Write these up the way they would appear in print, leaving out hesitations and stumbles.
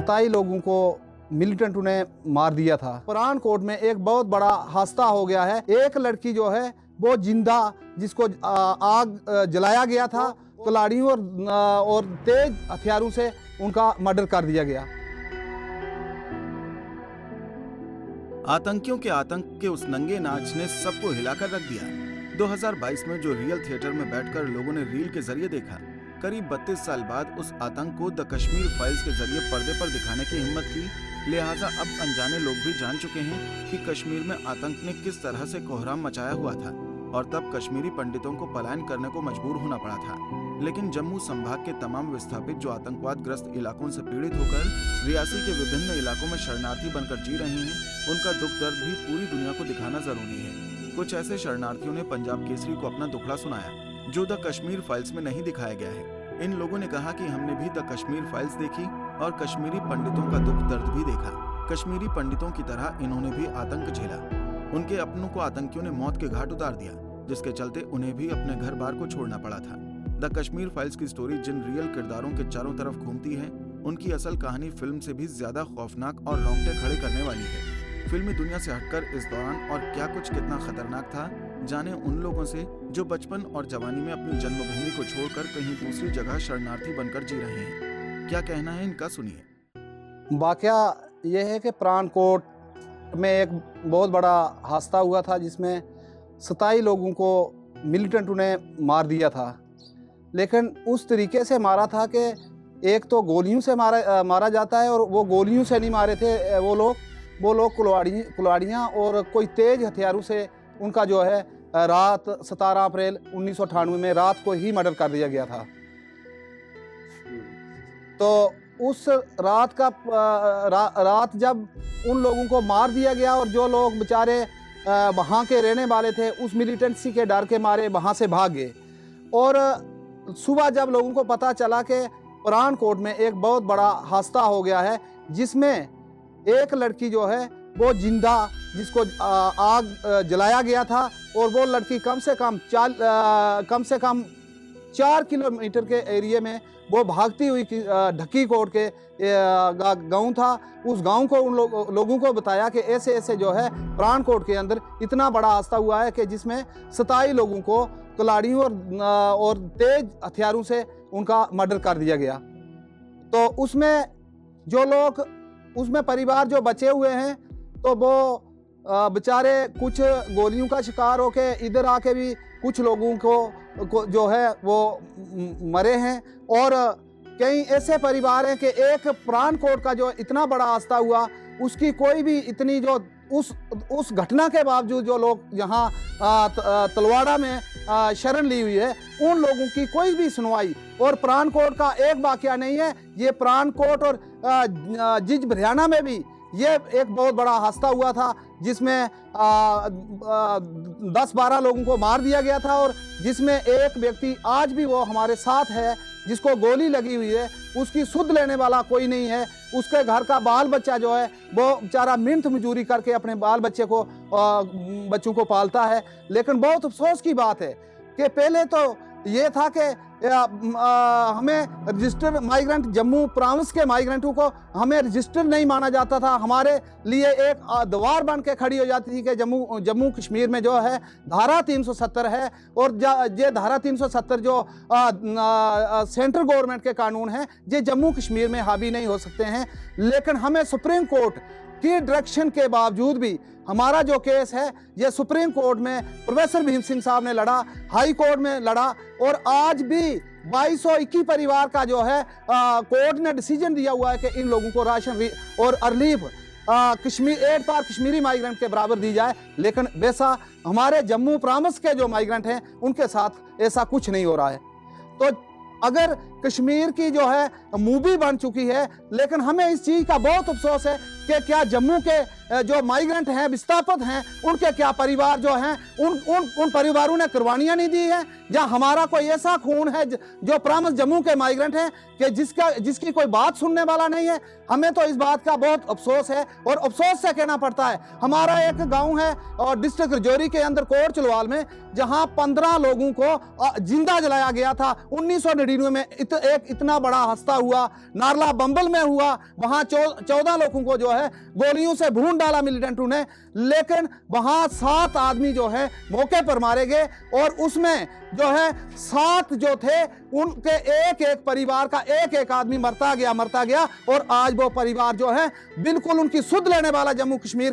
27 लोगों को मिलिटेंटों ने मार दिया था। पठानकोट में एक बहुत बड़ा हादसा हो गया है। एक लड़की जो है वो जिंदा, जिसको आग जलाया गया था, कुल्हाड़ियों और तेज हथियारों से उनका मर्डर कर दिया गया। आतंकियों के आतंक के उस नंगे नाच ने सबको हिलाकर रख दिया। 2022 में जो रियल थिएटर में बैठकर लोगों ने रील के जरिए देखा, करीब 32 साल बाद उस आतंक को द कश्मीर फाइल्स के जरिए पर्दे पर दिखाने की हिम्मत की। लिहाजा अब अनजाने लोग भी जान चुके हैं कि कश्मीर में आतंक ने किस तरह से कोहराम मचाया हुआ था और तब कश्मीरी पंडितों को पलायन करने को मजबूर होना पड़ा था। लेकिन जम्मू संभाग के तमाम विस्थापित जो आतंकवाद ग्रस्त इलाकों से पीड़ित होकर रियासी के विभिन्न इलाकों में शरणार्थी बनकर जी रहे हैं, उनका दुख दर्द भी पूरी दुनिया को दिखाना जरूरी है। कुछ ऐसे शरणार्थियों ने पंजाब केसरी को अपना दुखड़ा सुनाया, जो द कश्मीर फाइल्स में नहीं दिखाया गया है। इन लोगों ने कहा कि हमने भी द कश्मीर फाइल्स देखी और कश्मीरी पंडितों का दुख दर्द भी देखा। कश्मीरी पंडितों की तरह इन्होंने भी आतंक झेला। उनके अपनों को आतंकियों ने मौत के घाट उतार दिया, जिसके चलते उन्हें भी अपने घर बार को छोड़ना पड़ा था। द कश्मीर फाइल्स की स्टोरी जिन रियल किरदारों के चारों तरफ घूमती है, उनकी असल कहानी फिल्म से भी ज्यादा खौफनाक और रोंगटे खड़े करने वाली है। फिल्मी दुनिया से हटकर इस दौरान और क्या कुछ कितना खतरनाक था, जाने उन लोगों से जो बचपन और जवानी में अपनी जन्मभूमि को छोड़कर कहीं दूसरी जगह शरणार्थी बनकर जी रहे हैं। क्या कहना है इनका, सुनिए। वाकया यह है कि पठानकोट में एक बहुत बड़ा हादसा हुआ था, जिसमें 27 लोगों को मिलिटेंटों ने मार दिया था। लेकिन उस तरीके से मारा था कि एक तो गोलियों से मारा जाता है, और वो गोलियों से नहीं मारे थे वो लोग कुल्हाड़ियाँ और कोई तेज हथियारों से उनका जो है रात 17 अप्रैल 1998 में रात को ही मर्डर कर दिया गया था। तो उस रात का रात जब उन लोगों को मार दिया गया और जो लोग बेचारे वहाँ के रहने वाले थे, उस मिलिटेंसी के डर के मारे वहाँ से भाग गए। और सुबह जब लोगों को पता चला कि पठानकोट में एक बहुत बड़ा हादसा हो गया है, जिसमें एक लड़की जो है वो जिंदा, जिसको आग जलाया गया था, और वो लड़की कम से कम 4 किलोमीटर के एरिया में वो भागती हुई ढक्की कोट के गांव था। उस गांव को उन लोगों को बताया कि ऐसे ऐसे जो है पठानकोट के अंदर इतना बड़ा हादसा हुआ है कि जिसमें 27 लोगों को कुल्हाड़ियों और तेज हथियारों से उनका मर्डर कर दिया गया। तो उसमें परिवार जो बचे हुए हैं, तो वो बेचारे कुछ गोलियों का शिकार होके इधर आके भी कुछ लोगों को जो है वो मरे हैं। और कई ऐसे परिवार हैं कि एक पठानकोट का जो इतना बड़ा हादसा हुआ, उसकी कोई भी इतनी जो उस घटना के बावजूद जो लोग यहाँ तलवाड़ा में शरण ली हुई है, उन लोगों की कोई भी सुनवाई। और पठानकोट का एक वाकया नहीं है, ये पठानकोट और जिज हरियाणा में भी ये एक बहुत बड़ा हादसा हुआ था, जिसमें 10-12 लोगों को मार दिया गया था, और जिसमें एक व्यक्ति आज भी वो हमारे साथ है, जिसको गोली लगी हुई है, उसकी सुध लेने वाला कोई नहीं है। उसके घर का बाल बच्चा जो है वो बेचारा मिहनत मजूरी करके अपने बाल बच्चों को पालता है। लेकिन बहुत अफसोस की बात है कि पहले तो ये था कि हमें रजिस्टर माइग्रेंट, जम्मू प्रांत के माइग्रेंटों को हमें रजिस्टर नहीं माना जाता था। हमारे लिए एक दीवार बन के खड़ी हो जाती थी कि जम्मू कश्मीर में जो है धारा 370 है, और ये धारा 370 जो सेंट्रल गवर्नमेंट के कानून हैं, ये जम्मू कश्मीर में हावी नहीं हो सकते हैं। लेकिन हमें सुप्रीम कोर्ट की डायरेक्शन के बावजूद भी हमारा जो केस है ये सुप्रीम कोर्ट में प्रोफेसर भीम सिंह साहब ने लड़ा, हाई कोर्ट में लड़ा, और आज भी 2221 परिवार का जो है कोर्ट ने डिसीजन दिया हुआ है कि इन लोगों को राशन और रिलीफ कश्मीर 8 बार कश्मीरी माइग्रेंट के बराबर दी जाए। लेकिन वैसा हमारे जम्मू प्रांत के जो माइग्रेंट हैं उनके साथ ऐसा कुछ नहीं हो रहा है। तो अगर कश्मीर की जो है मूवी बन चुकी है, लेकिन हमें इस चीज़ का बहुत अफसोस है कि क्या जम्मू के जो माइग्रेंट हैं, विस्थापित हैं, उनके क्या परिवार जो हैं उन परिवारों ने कुर्बानियां नहीं दी है। जहां हमारा कोई ऐसा खून है जो प्रॉमिस जम्मू के माइग्रेंट हैं कि जिसकी कोई बात सुनने वाला नहीं है। हमें तो इस बात का बहुत अफसोस है और अफसोस से कहना पड़ता है। हमारा एक गांव है और डिस्ट्रिक्ट रजौरी के अंदर कोट चलवाल में, जहां 15 लोगों को जिंदा जलाया गया था 1999 में। एक इतना बड़ा हादसा हुआ नारला बंबल में हुआ, वहां 14 लोगों को जो है गोलियों से भून डाला मिलिटेंटों ने, लेकिन वहां 7 आदमी जो है मौके पर मारे गए और उसमें जो है 7 जो थे उनके एक परिवार का एक आदमी मरता गया और आज वो परिवार जो है बिल्कुल उनकी सुध लेने वाला जम्मू कश्मीर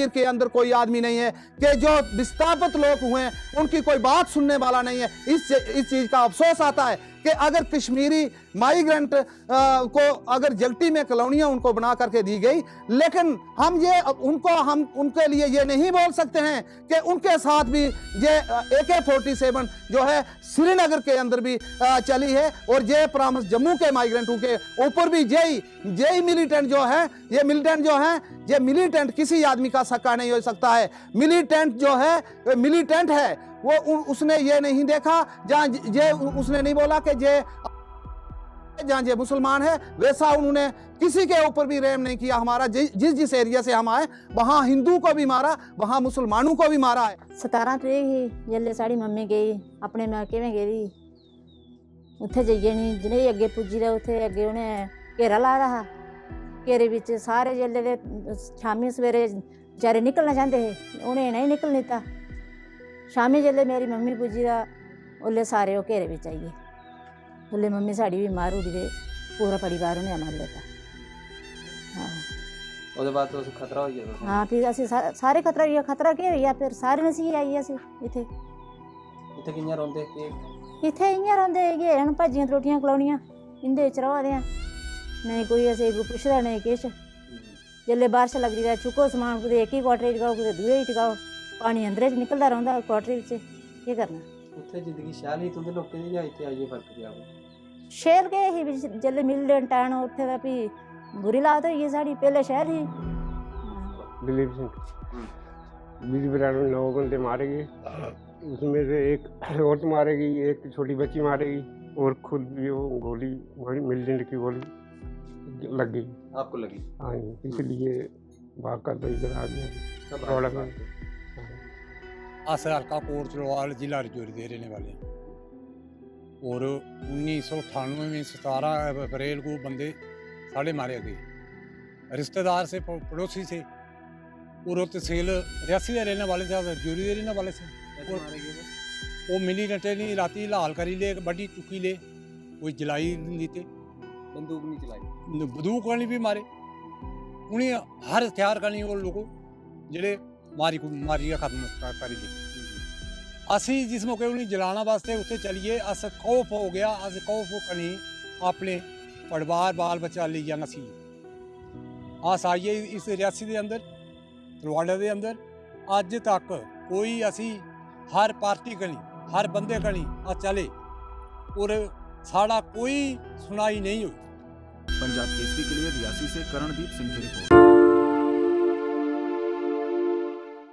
के अंदर कोई आदमी नहीं है कि जो विस्थापित लोग हुए उनकी कोई बात सुनने वाला नहीं है। इस चीज का अफसोस आता है कि अगर कश्मीरी माइग्रेंट को अगर जगटी में कॉलोनियां उनको बना करके दी गई, लेकिन हम उनके लिए ये नहीं बोल सकते हैं कि उनके साथ भी ये AK-47 जो है श्रीनगर के अंदर भी चली है और ये प्रॉमिस जम्मू के माइग्रेंटों के ऊपर भी जेई मिलिटेंट जो है ये मिलिटेंट किसी आदमी का सक्का नहीं हो सकता है। मिलिटेंट जो है मिलिटेंट है, वो उसने ये नहीं देखा उसने नहीं बोला कि जहाँ जे मुसलमान है वैसा उन्होंने किसी के ऊपर भी रहम नहीं किया। हमारा जिस एरिया से हम आए वहाँ हिंदू को भी मारा, वहाँ मुसलमानों को भी मारा है। 17 तरीक ही जल्ले साड़ी मम्मी गई अपने मायके में गेदी, उत्थे जाइए नहीं जनेही अगे पुजी रहे, उत्थे अगे उन्हें घेरा ला रहा, घेरे विच सारे जल्ले दे शामी सवेरे बेचारे निकलना चाहते हैं, उन्हें नहीं निकल दिता। शामी जल्ले मेरी मम्मी पुजी दा उल्ले सारे वो घेरे विच आइए, उल्ले मम्मी साड़ी भी मार उड़ी दे, पूरा परिवार उन्हें मार लेता। हाँ ਉਹਦੇ ਬਾਅਦ ਤੋਂ ਖਤਰਾ ਹੋ ਗਿਆ। हाँ फिर असी सारे खतरा के होइया, फिर सारे नसी आई अस इत्थे कि'यां रौंदे इत्थे इ'यां रौंदे हैगे, हून भज्जियां त्रोटियां कलौनियां इंदे च रवा दे आं, नहीं कोई असें पुछदा नहीं किश। जेल्लै बारिश लगदी तां चुक्को समान, कुदै इक ही क्वार्टर टकाओ कुदै दूए ही टकाओ, पानी अंदरे च निकलदा रौंह्दा क्वार्टर च, केह् करना। उत्थे जिंदगी शैल ही तुं'दे लोकें दी जां इत्थे आइयै फर्क पेआ? शैल गए ही जेल्लै मिलिटेंट आन उत्थे तां फ्ही बुरी लात होई साड़ी, पहले शहर ही। दिलीप सिंह 20 लोग बंदे मारे गए, उसमें से एक औरत मारे गई, एक छोटी बच्ची मारे गई और खुद भी वो गोली मिलिटेंट की गोली लग गई। आपको लगी? हाँ, इसलिए भाग कर तो इधर आ गया। अस हल्का कोट चलवाल जिला रजौरी के रहने वाले हैं और 1998 में 17 अप्रैल को बंदे साढ़े मारे गए, रिश्तेदार से पड़ोसी से, और वो तहसील रियासी के रहने वाले थे, रजौरी के रहने वाले से। वो मिलिटेंट नहीं राती लाल करी ले, बड़ी चुकी ले, कोई जलाई नहीं थे, बंदूक नहीं चलाई, बंदूक वाली भी मारे, उन्हें हर हथियार का नहीं वो लोग जेड़े मारी खत्म करी दी। असी जिस मौके उन्हें जलाना वास्ते उत्थे चलिए, अस खौफ हो गया, अस खौफ कनी अपने परिवार बाल बच्चा ले जाना सी। अस आइए इस रियासी के अंदर तलवाड़े के अंदर अज तक कोई असी हर पार्टी कनी हर बंदे कनी चले और साड़ा कोई सुनाई नहीं हुई। पंजाब केसरी के लिए रियासी से करणदीप सिंह की रिपोर्ट।